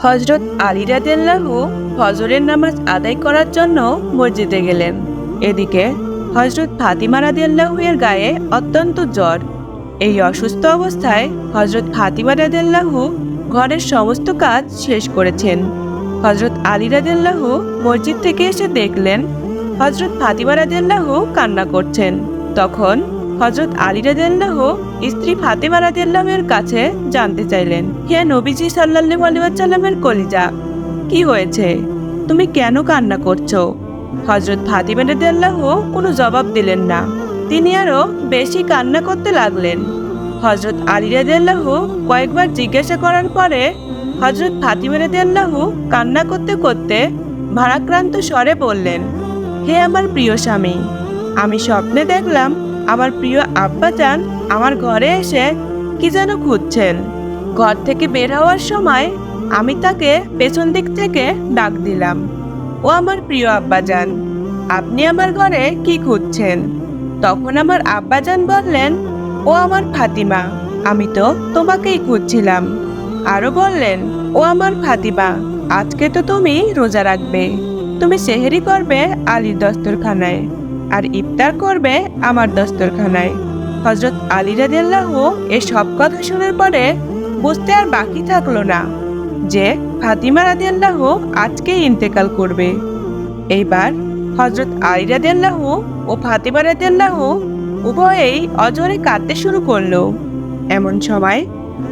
হযরত আলী রাদিয়াল্লাহু ফজরের নামাজ আদায় করার জন্য মসজিদে গেলেন। এদিকে হযরত ফাতিমা রাদিয়াল্লাহু এর গায়ে অত্যন্ত জ্বর। এই অসুস্থ অবস্থায় হযরত ফাতিমা রাদিয়াল্লাহু ঘরের সমস্ত কাজ শেষ করেছেন। হযরত আলী রাদিয়াল্লাহু মসজিদ থেকে এসে দেখলেন হযরত ফাতিমা রাদিয়াল্লাহু কান্না করছেন। তখন হযরত আলী রাদিয়াল্লাহু স্ত্রী ফাতিমা রাদিয়াল্লাহু এর কাছে জানতে চাইলেন, হে নবীজি সাল্লাল্লাহু আলাইহি ওয়াসাল্লামের কলিজা, কি হয়েছে? তুমি কেন কান্না করছো? হযরত ফাতিমা রাদিয়াল্লাহু কোনো জবাব দিলেন না। তিনি আরো বেশি কান্না করতে লাগলেন। হযরত আলী রাদিয়াল্লাহু কয়েকবার জিজ্ঞাসা করার পরে হযরত ফাতিমা রাদিয়াল্লাহু কান্না করতে করতে ভারাক্রান্ত স্বরে বললেন, হে আমার প্রিয় স্বামী, আমি স্বপ্নে দেখলাম আমার প্রিয় আব্বাজান আমার ঘরে এসে কি যেন খুঁজছেন। ঘর থেকে বের হওয়ার সময় আমি তাকে পেছন দিক থেকে ডাক দিলাম, ও আমার প্রিয় আব্বাজান, আপনি আমার ঘরে কি খুঁজছেন? তখন আমার আব্বাজান বললেন, ও আমার ফাতিমা, আমি তো তোমাকেই খুঁজছিলাম। আরো বললেন, ও আমার ফাতিমা, আজকে তো তুমি রোজা রাখবে, তুমি সেহরি করবে আলীর দস্তরখানায় আর ইফতার করবে আমার দস্তরখানায়। হযরত আলী রাদিয়াল্লাহু এই সব কথা শোনার পরে বুঝতে আর বাকি থাকলো না যে ফাতিমা রাদিয়াল্লাহু আজকেই ইন্তেকাল করবে। এইবার হযরত আলী রাদিয়াল্লাহু ও ফাতিমা রাদিয়াল্লাহু উভয়েই অজরে কাঁদতে শুরু করলো। এমন সময়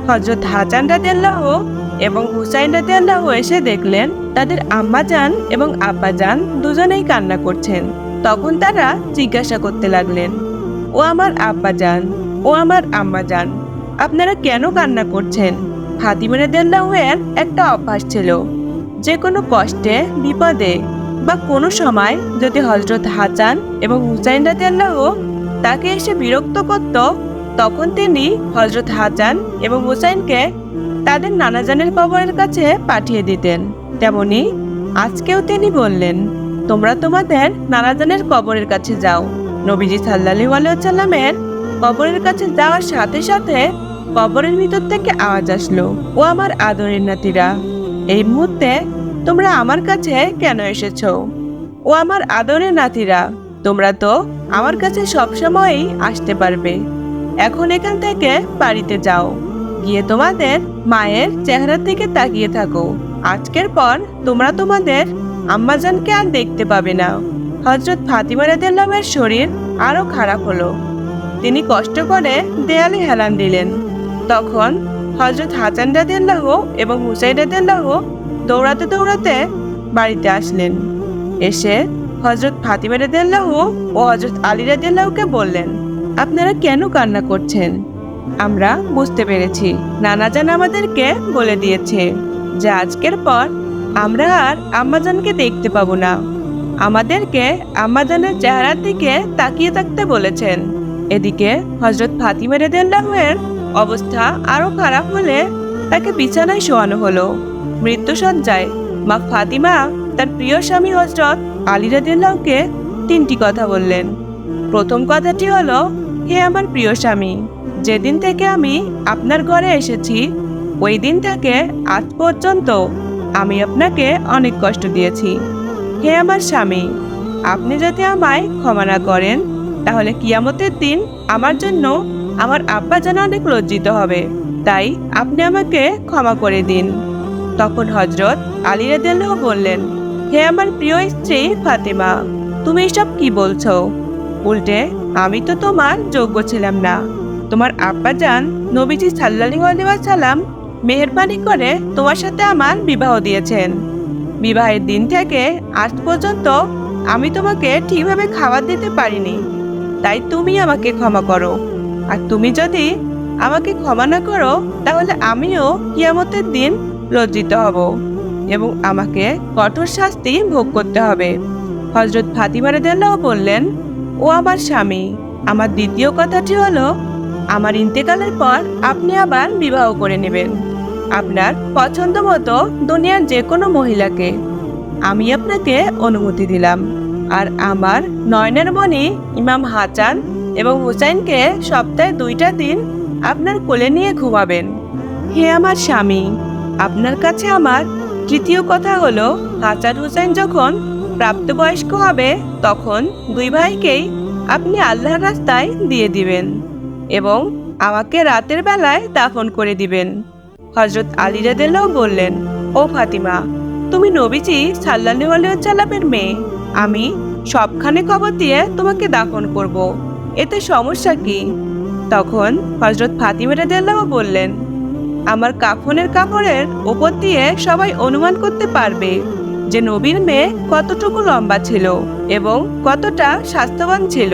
হযরত হাসান রাদিয়াল্লাহু এবং হুসাইন রাদিয়াল্লাহু এসে দেখলেন তাদের আম্মাজান এবং আব্বাজান দুজনেই কান্না করছেন। তখন তারা জিজ্ঞাসা করতে লাগলেন, ও আমার আব্বাজান, ও আমার আম্মাজান, আপনারা কেন কান্না করছেন? ফাতিমা রাদিয়াল্লাহু এর একটা অভ্যাস ছিল, যে কোনো কষ্টে বিপদে বা কোনো সময় যদি হযরত হাসান এবং হুসাইন রাদিয়াল্লাহু তাকে এসে বিরক্ত করত, তখন তিনি হযরত হাসান এবং হুসাইনকে তাদের নানাজানের কবরের কাছে পাঠিয়ে দিতেন। তেমনি আজকেও তিনি বললেন, তোমরা তোমাদের নানাজানের কবরের কাছে যাও। নবীজি সাল্লাল্লাহু আলাইহি ওয়াসাল্লামের কবরের কাছে যাওয়ার সাথে সাথে কবরের ভিতর থেকে আওয়াজ আসলো, ও আমার আদরের নাতিরা, এই মুহূর্তে তোমরা আমার কাছে কেন এসেছো? ও আমার আদরের নাতিরা, তোমরা তো আমার কাছে সবসময়ই আসতে পারবে। এখন এখান থেকে বাড়িতে যাও, গিয়ে তোমাদের মায়ের চেহারা থেকে তাকিয়ে থাকো। আজকের পর তোমরা তোমাদের আম্মাজানকে আর দেখতে পাবে না। হযরত ফাতিমা রাদিয়াল্লাহু এর শরীর আরো খারাপ হলো। তিনি কষ্ট করে দেয়ালে হেলান দিলেন। তখন হযরত হাসান রাদিয়াল্লাহু এবং হুসাইন রাদিয়াল্লাহু দৌড়াতে দৌড়াতে বাড়িতে আসলেন। এসে হযরত ফাতিমা রাদিয়াল্লাহু ও হযরত আলী রাদিয়াল্লাহুকে বললেন, আপনারা কেন কান্না করছেন? আমরা বুঝতে পেরেছি, নানাজান আমাদেরকে বলে দিয়েছে যে আজকের পর আমরা আর আম্মাজানকে দেখতে পাবো না। আমাদেরকে আম্মাজানের চেহারার দিকে তাকিয়ে থাকতে বলেছেন। এদিকে হযরত ফাতিমা রাদিয়াল্লাহু এর অবস্থা আরো খারাপ হলে তাকে বিছানায় শোয়ানো হলো। মৃত্যুসজ্জায় মা ফাতিমা তার প্রিয় স্বামী হযরত আলী রাদিয়াল্লাহুকে 3টি কথা বললেন। প্রথম কথাটি হলো, হে আমার প্রিয় স্বামী, যেদিন থেকে আমি আপনার ঘরে এসেছি ওই দিন থেকে আজ পর্যন্ত আমি আপনাকে অনেক কষ্ট দিয়েছি। হে আমার স্বামী, আপনি যদি আমায় ক্ষমা না করেন তাহলে কিয়ামতের দিন আমার জন্য আমার আব্বাজান অনেক লজ্জিত হবে, তাই আপনি আমাকে ক্ষমা করে দিন। তখন হযরত আলী রাদিয়াল্লাহু বললেন, হে আমার প্রিয় স্ত্রী ফাতিমা, তুমি এসব কি বলছো? উল্টে আমি তো তোমার যোগ্য ছিলাম না। তোমার আব্বাজান নবীজি সাল্লাল্লাহু আলাইহি ওয়াসাল্লাম মেহেরবানি করে তোমার সাথে আমার বিবাহ দিয়েছেন। বিবাহের দিন থেকে আজ পর্যন্ত আমি তোমাকে ঠিকভাবে খাবার দিতে পারিনি, তাই তুমি আমাকে ক্ষমা করো। আর তুমি যদি আমাকে ক্ষমা না করো তাহলে আমিও কিয়ামতের দিন লজ্জিত হব এবং আমাকে কঠোর শাস্তি ভোগ করতে হবে। হযরত ফাতিমা রাদিয়াল্লাহু বললেন, ও আমার স্বামী, আমার দ্বিতীয় কথাটি হলো, আমার ইন্তেকালের পর আপনি আবার বিবাহ করে নেবেন আপনার পছন্দ মতো দুনিয়ার যে কোনো মহিলাকে। আমি আপনাকে অনুমতি দিলাম। আর আমার নয়নের মণি ইমাম হাসান এবং হুসাইনকে সপ্তাহে 2টা দিন আপনার কোলে নিয়ে ঘুমাবেন। হে আমার স্বামী, আপনার কাছে আমার তৃতীয় কথা হলো, হাসান হুসাইন যখন প্রাপ্তবয়স্ক হবে তখন দুই ভাইকেই আপনি আল্লাহর রাস্তায় দিয়ে দিবেন এবং আমাকে রাতের বেলায় দাফন করে দিবেন। হযরত আলী রাদিয়াল্লাহু বললেন, ও ফাতিমা, তুমি নবীজি সাল্লাল্লাহু আলাইহি ওয়াসাল্লামের মেয়ে, আমি সবখানে খবর দিয়ে তোমাকে দাফন করব, এতে সমস্যা কি? তখন হযরত ফাতিমা রাদিয়াল্লাহু বললেন, আমার কাফনের কাপড়ের উপর দিয়ে সবাই অনুমান করতে পারবে যে নবীর মেয়ে কতটুকু লম্বা ছিল এবং কতটা স্বাস্থ্যবান ছিল।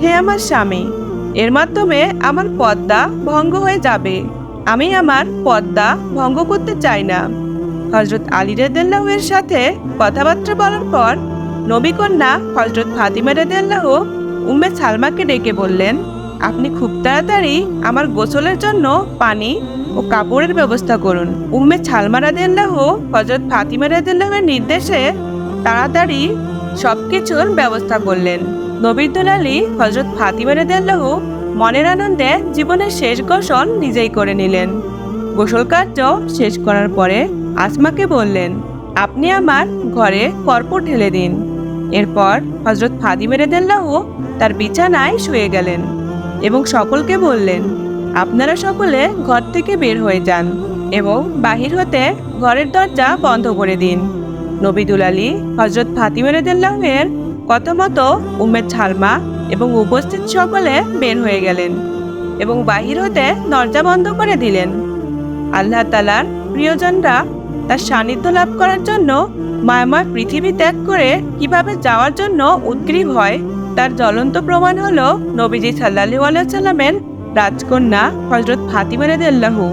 হে আমার স্বামী, এর মাধ্যমে আমার পর্দা ভঙ্গ হয়ে যাবে। আমি আমার পর্দা ভঙ্গ করতে চাই না। হযরত আলী রাদিয়াল্লাহু এর সাথে কথাবার্তা বলার পর নবী কন্যা হযরত ফাতিমা রাদিয়াল্লাহু উম্মে সালমাকে ডেকে বললেন, আপনি খুব তাড়াতাড়ি আমার গোসলের জন্য পানি ও কাপড়ের ব্যবস্থা করুন। উম্মে সালমা রাদিয়াল্লাহু হযরত ফাতিমা রাদিয়াল্লাহু এর নির্দেশে তাড়াতাড়ি সবকিছুর ব্যবস্থা করলেন। নবীর দুলালী হযরত ফাতিমা রাদিয়াল্লাহু মনের আনন্দে জীবনের শেষ গোসল নিজেই করে নিলেন। গোসল কার্য শেষ করার পরে আসমাকে বললেন, আপনি আমার ঘরে কর্পূর ঢেলে দিন। এরপর হযরত ফাতিমা রাদিয়াল্লাহু তার বিছানায় শুয়ে গেলেন এবং সকলকে বললেন, আপনারা সকলে ঘর থেকে বের হয়ে যান এবং বাহির হতে ঘরের দরজা বন্ধ করে দিন। নবী দুলালী হযরত ফাতিমা রাদিয়াল্লাহু এর কথা মতো উম্মে সালমা এবং উপস্থিত সকলে বের হয়ে গেলেন এবং বাহির হতে দরজা বন্ধ করে দিলেন। আল্লাহ তাআলার প্রিয়জনরা তার সান্নিধ্য লাভ করার জন্য মায়াময় পৃথিবী ত্যাগ করে কিভাবে যাওয়ার জন্য উদ্গ্রীব হয় তার জ্বলন্ত প্রমাণ হলো নবীজি সাল্লাল্লাহু আলাইহি ওয়াসাল্লামের রাজকন্যা হযরত ফাতিমা রাদিয়াল্লাহু।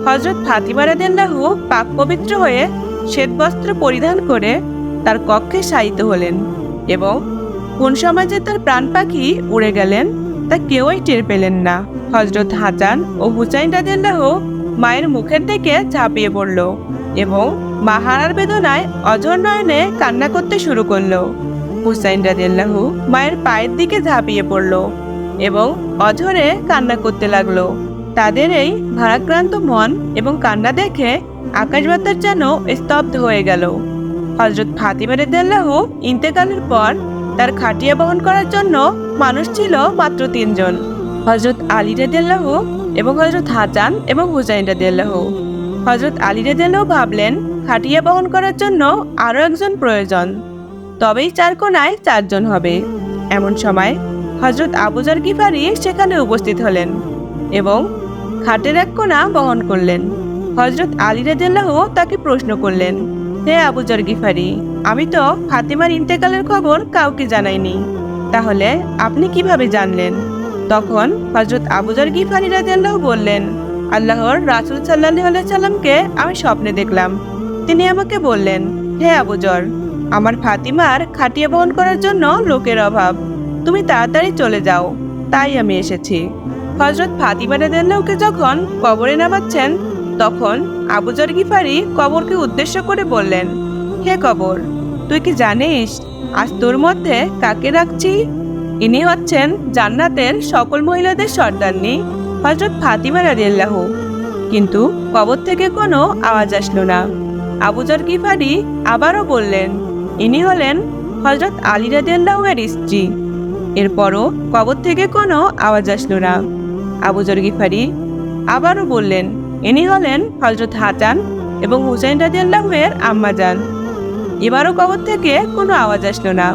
হযরত ফাতিমা রাদিয়াল্লাহু পাক পবিত্র হয়ে শ্বেত বস্ত্র পরিধান করে তার কক্ষে শায়িত হলেন এবং কোন সময় যে তার প্রাণ পাখি উড়ে গেলেন তা কেউই টের পেলেন না। হযরত হাসান ও হুসাইন রাদিয়াল্লাহু মায়ের মুখের দিকে ঝাঁপিয়ে পড়ল এবং মা হারার বেদনায় অঝর নয়নে কান্না করতে শুরু করলো। হুসাইন রাদিয়াল্লাহু মায়ের পায়ের দিকে ঝাঁপিয়ে পড়ল এবং অঝরে কান্না করতে লাগলো। তাদের এই ভারাক্রান্ত মন এবং কান্না দেখে আকাশ বাতাস যেন স্তব্ধ হয়ে গেল। হযরত ফাতিমা রাদিয়াল্লাহু ইন্তেকালের পর তার খাটিয়া বহন করার জন্য মানুষ ছিল মাত্র 3 জন, হযরত আলী রাদিয়াল্লাহু এবং হযরত হাসান এবং হুসাইন রাদিয়াল্লাহু। হযরত আলী রাদিয়াল্লাহু ভাবলেন, খাটিয়া বহন করার জন্য আরো একজন প্রয়োজন, তবেই 4 কোণায় 4 জন হবে। এমন সময় হযরত আবু যর গিফারি সেখানে উপস্থিত হলেন এবং খাটের এক কোণা বহন করলেন। হযরত আলী রাদিয়াল্লাহু তাকে প্রশ্ন করলেন, হে আবু যর গিফারি, আমি তো ফাতিমার ইন্তেকালের খবর কাউকে জানাইনি, তাহলে আপনি কিভাবে জানলেন? তখন হযরত আবু যর গিফারি রাদিয়াল্লাহু বললেন, আল্লাহর রাসূল সাল্লাল্লাহু আলাইহি সাল্লামকে আমি স্বপ্নে দেখলাম। তিনি আমাকে বললেন, হে আবু যর, আমার ফাতিমার খাটিয়া বহন করার জন্য লোকের অভাব, তুমি তাড়াতাড়ি চলে যাও, তাই আমি এসেছি। হযরত ফাতিমা রাদিয়াল্লাহুকে যখন কবরে নামাচ্ছেন তখন আবু যর গিফারি কবরকে উদ্দেশ্য করে বললেন, হে কবর, তুই কি জানিস আজ তোর মধ্যে কাকে রাখছি? ইনি হচ্ছেন জান্নাতের সকল মহিলাদের সর্দারনী হযরত ফাতিমা রাদিয়াল্লাহু। কিন্তু কবর থেকে কোনো আওয়াজ আসলো না। আবু যর গিফারি আবারও বললেন, ইনি হলেন হযরত আলী রাদিয়াল্লাহু এর স্ত্রী। এরপরও কবর থেকে কোনো আওয়াজ আসলো না। আবু যর গিফারি আবারও বললেন, ইনি হলেন হযরত হাসান এবং হুসাইন রাদিয়াল্লাহু এর আম্মাজান। এবারও কবর থেকে কোনো আওয়াজ আসলো না।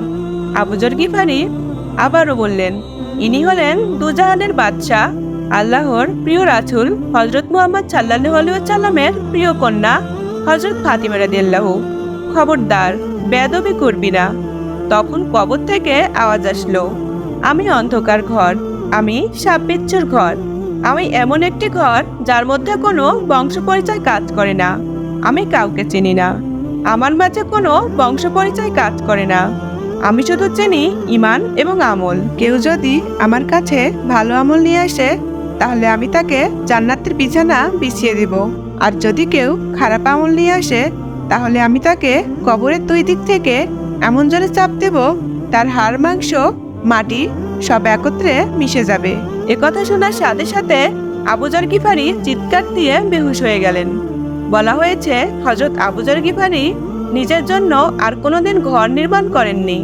আবু যর গিফারি আবারও বললেন, ইনি হলেন দুজাহানের বাদশাহ আল্লাহর প্রিয় রাসূল হযরত মুহাম্মদ সাল্লাল্লাহু আলাইহি ওয়াসাল্লামের প্রিয় কন্যা হযরত ফাতিমা রাদিয়াল্লাহু। খবরদার, বেয়াদবি করবি না। তখন কবর থেকে আওয়াজ আসলো, আমি অন্ধকার ঘর, আমি সাপবিচ্ছুর ঘর, আমি এমন একটি ঘর যার মধ্যে কোনো বংশ পরিচয় কাজ করে না। আমি কাউকে চিনি না, আমার মাঝে কোনো বংশ পরিচয় কাজ করে না। আমি শুধু চিনি ঈমান এবং আমল। কেউ যদি আমার কাছে ভালো আমল নিয়ে আসে তাহলে আমি তাকে জান্নাতের বিছানা বিছিয়ে দেব, আর যদি কেউ খারাপ আমল নিয়ে আসে তাহলে আমি তাকে কবরের 2 দিক থেকে এমন জোরে চাপ দেব তার হাড় মাংস মাটি সব একত্রে মিশে যাবে। একথা শোনার সাথে সাথে আবু যর গিফারি চিৎকার দিয়ে বেহুশ হয়ে গেলেন। বলা হয়েছে হযরত আবু যর গিফারি নিজের জন্য আর কোনোদিন ঘর নির্মাণ করেননি।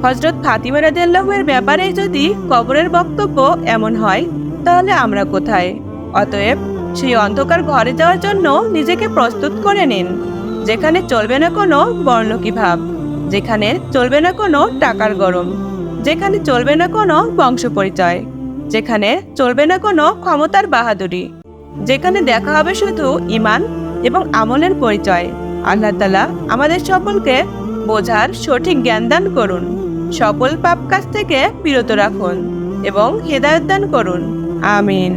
হযরত ফাতিমা রাদিয়াল্লাহু এর ব্যাপারে যদি কবরের বক্তব্য এমন হয়, তাহলে আমরা কোথায়? অতএব সেই অন্ধকার ঘরে যাওয়ার জন্য নিজেকে প্রস্তুত করে নিন, যেখানে চলবে না কোনো বর্ণকি ভাব, যেখানে চলবে না কোনো টাকার গরম, যেখানে চলবে না কোনো বংশ পরিচয়, যেখানে চলবে না কোনো ক্ষমতার বাহাদুরি, যেখানে দেখা হবে শুধু ঈমান এবং আমলের পরিচয়। আল্লাহ তাআলা আমাদের সকলকে বোঝার সঠিক জ্ঞান দান করুন, সকল পাপ কাজ থেকে বিরত রাখুন এবং হেদায়েত দান করুন। আমিন।